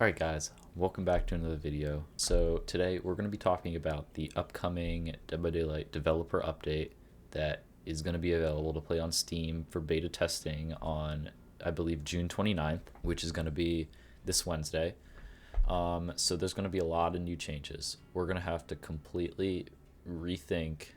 Alright guys, welcome back to another video. So today we're going to be talking about the upcoming Dead by Daylight developer update that is going to be available to play on Steam for beta testing on, I believe, June 29th, which is going to be this Wednesday. So there's going to be a lot of new changes. We're going to have to completely rethink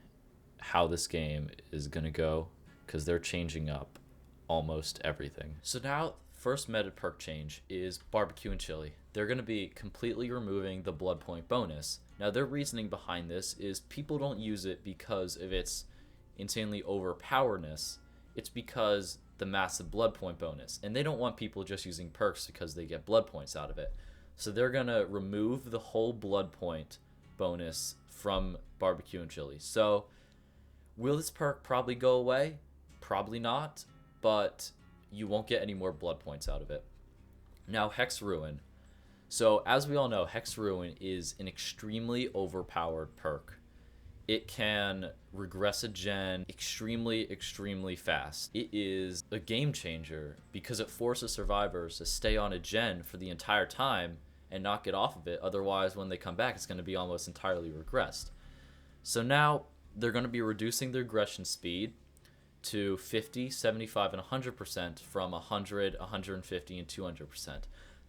how this game is going to go because they're changing up almost everything. So now, first meta perk change is BBQ Chili. They're going to be completely removing the blood point bonus. Now, their reasoning behind this is people don't use it because of its insanely overpoweredness. It's because the massive blood point bonus, and they don't want people just using perks because they get blood points out of it. So they're going to remove the whole blood point bonus from BBQ Chili. So will this perk probably go away? Probably not, but you won't get any more blood points out of it. Now, Hex Ruin. So as we all know, Hex Ruin is an extremely overpowered perk. It can regress a gen extremely fast. It is a game changer because it forces survivors to stay on a gen for the entire time and not get off of it. Otherwise, when they come back, it's going to be almost entirely regressed. So now they're going to be reducing the regression speed to 50, 75, and 100% from 100, 150, and 200%.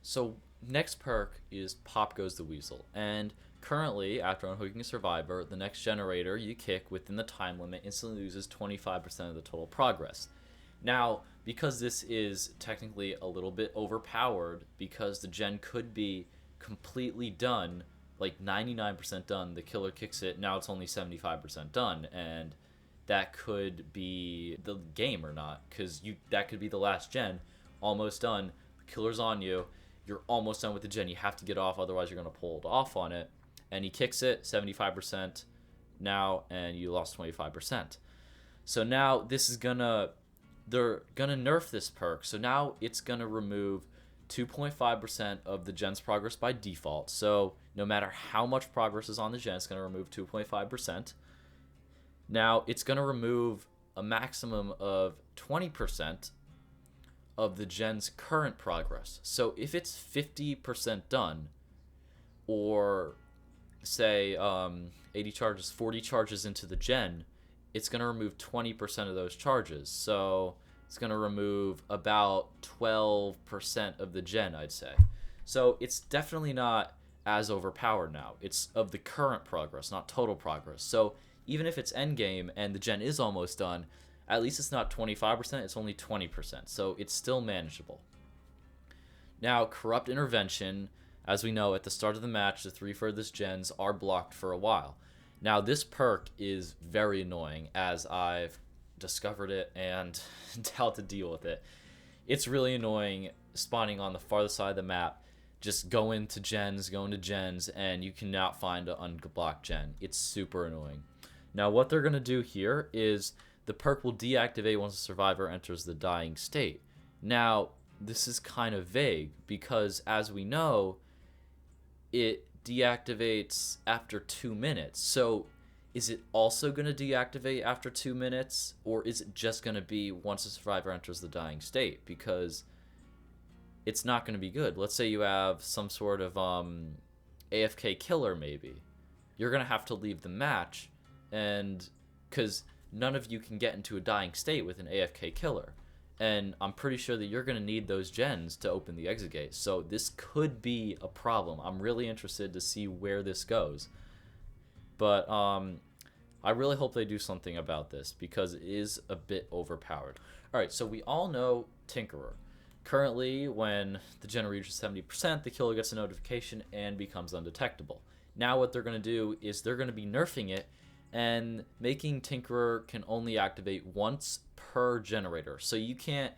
So next perk is Goes the Weasel. And currently, after unhooking a survivor, the next generator you kick within the time limit instantly loses 25% of the total progress. Now, because this is technically a little bit overpowered, because the gen could be completely done, like 99% done, the killer kicks it, now it's only 75% done, and that could be the game or not, because that could be the last gen, almost done, killer's on you, you're almost done with the gen, you have to get off, otherwise you're going to pull it off on it, and he kicks it 75% now, and you lost 25%. So now they're gonna nerf this perk, so now it's gonna remove 2.5% of the gen's progress by default. So no matter how much progress is on the gen, it's gonna remove 2.5%. Now it's going to remove a maximum of 20% of the gen's current progress. So if it's 50% done, or say 80 charges, 40 charges into the gen, it's going to remove 20% of those charges. So it's going to remove about 12% of the gen, I'd say. So it's definitely not as overpowered now. It's of the current progress, not total progress. So even if it's endgame and the gen is almost done, at least it's not 25%, it's only 20%, so it's still manageable. Now, Corrupt Intervention, as we know, at the start of the match, the 3 furthest gens are blocked for a while. Now, this perk is very annoying as I've discovered it and how to deal with it. It's really annoying spawning on the farthest side of the map, just go into gens, and you cannot find an unblocked gen. It's super annoying. Now, what they're going to do here is the perk will deactivate once the survivor enters the dying state. Now, this is kind of vague because, as we know, it deactivates after 2 minutes. So, is it also going to deactivate after 2 minutes, or is it just going to be once the survivor enters the dying state? Because it's not going to be good. Let's say you have some sort of AFK killer, maybe. You're going to have to leave the match, and because none of you can get into a dying state with an AFK killer, and I'm pretty sure that you're going to need those gens to open the exit gate, so this could be a problem. I'm really interested to see where this goes, but I really hope they do something about this because it is a bit overpowered. Alright, so we all know Tinkerer. Currently, when the gen reaches 70%, the killer gets a notification and becomes undetectable. Now what they're going to do is they're going to be nerfing it and making Tinkerer can only activate once per generator. So you can't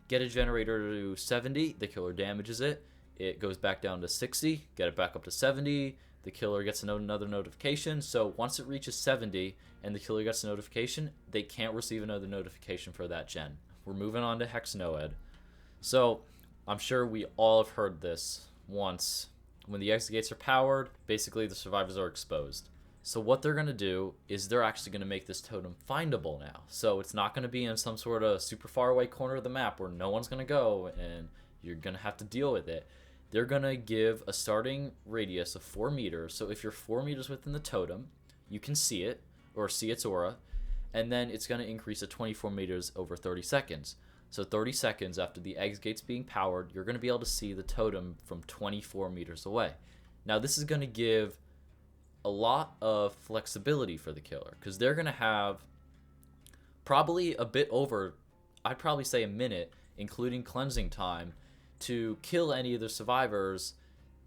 get a generator to 70, the killer damages it, it goes back down to 60, get it back up to 70, the killer gets another notification. So once it reaches 70 and the killer gets a notification, they can't receive another notification for that gen. We're moving on to HexNoed. So I'm sure we all have heard this once. When the exit gates are powered, basically the survivors are exposed. So what they're going to do is they're actually going to make this totem findable now. So it's not going to be in some sort of super far away corner of the map where no one's going to go and you're going to have to deal with it. they're going to give a starting radius of 4 meters. So if you're 4 meters within the totem, you can see it, or see its aura, and then it's going to increase to 24 meters over 30 seconds. So 30 seconds after the eggs gates being powered, you're going to be able to see the totem from 24 meters away. Now this is going to give a lot of flexibility for the killer, because they're going to have probably a bit over, I'd probably say a minute, including cleansing time, to kill any of the survivors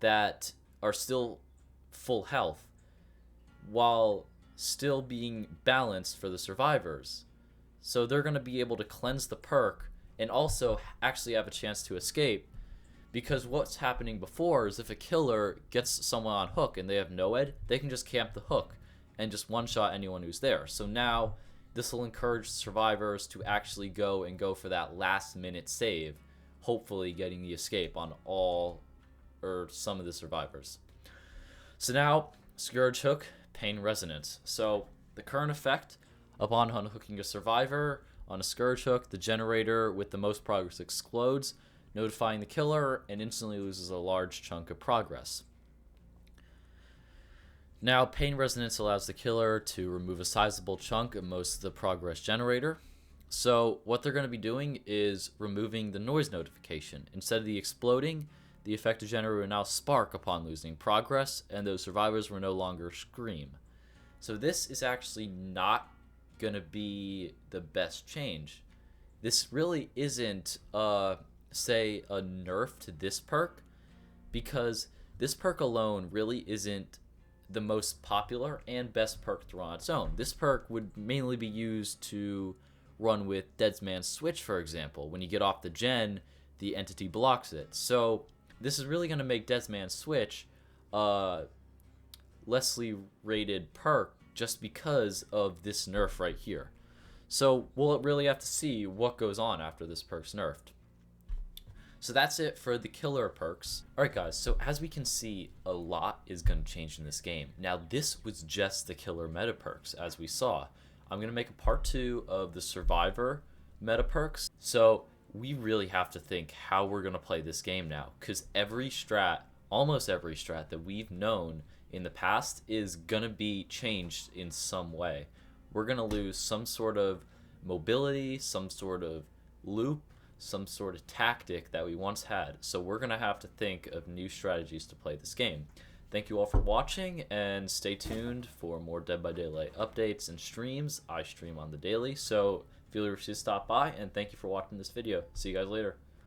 that are still full health, while still being balanced for the survivors. So they're going to be able to cleanse the perk and also actually have a chance to escape, because what's happening before is if a killer gets someone on hook and they have NOED, they can just camp the hook and just one-shot anyone who's there. So now this will encourage survivors to actually go for that last-minute save, hopefully getting the escape on all or some of the survivors. So now, SkurgeHook, Pain Resonance. So the current effect, upon unhooking a survivor on a SkurgeHook, the generator with the most progress explodes, notifying the killer, and instantly loses a large chunk of progress. Now, Pain Resonance allows the killer to remove a sizable chunk of most of the progress generator. So what they're going to be doing is removing the noise notification. Instead of the exploding, the effective generator will now spark upon losing progress, and those survivors will no longer scream. So this is actually not going to be the best change. This really isn't, say, a nerf to this perk, because this perk alone really isn't the most popular and best perk to run on its own. This perk would mainly be used to run with Dead Man's Switch, for example. When you get off the gen, the entity blocks it. So this is really going to make Dead Man's Switch lessly rated perk just because of this nerf right here. So we'll really have to see what goes on after this perk's nerfed. So that's it for the killer perks. Alright guys, so as we can see, a lot is going to change in this game. Now this was just the killer meta perks, as we saw. I'm going to make a part 2 of the survivor meta perks. So we really have to think how we're going to play this game now, because every strat, almost every strat that we've known in the past is going to be changed in some way. We're going to lose some sort of mobility, some sort of loop, some sort of tactic that we once had. So we're going to have to think of new strategies to play this game. Thank you all for watching, and stay tuned for more Dead by Daylight updates and streams. I stream on the daily, so feel free to stop by, and thank you for watching this video. See you guys later.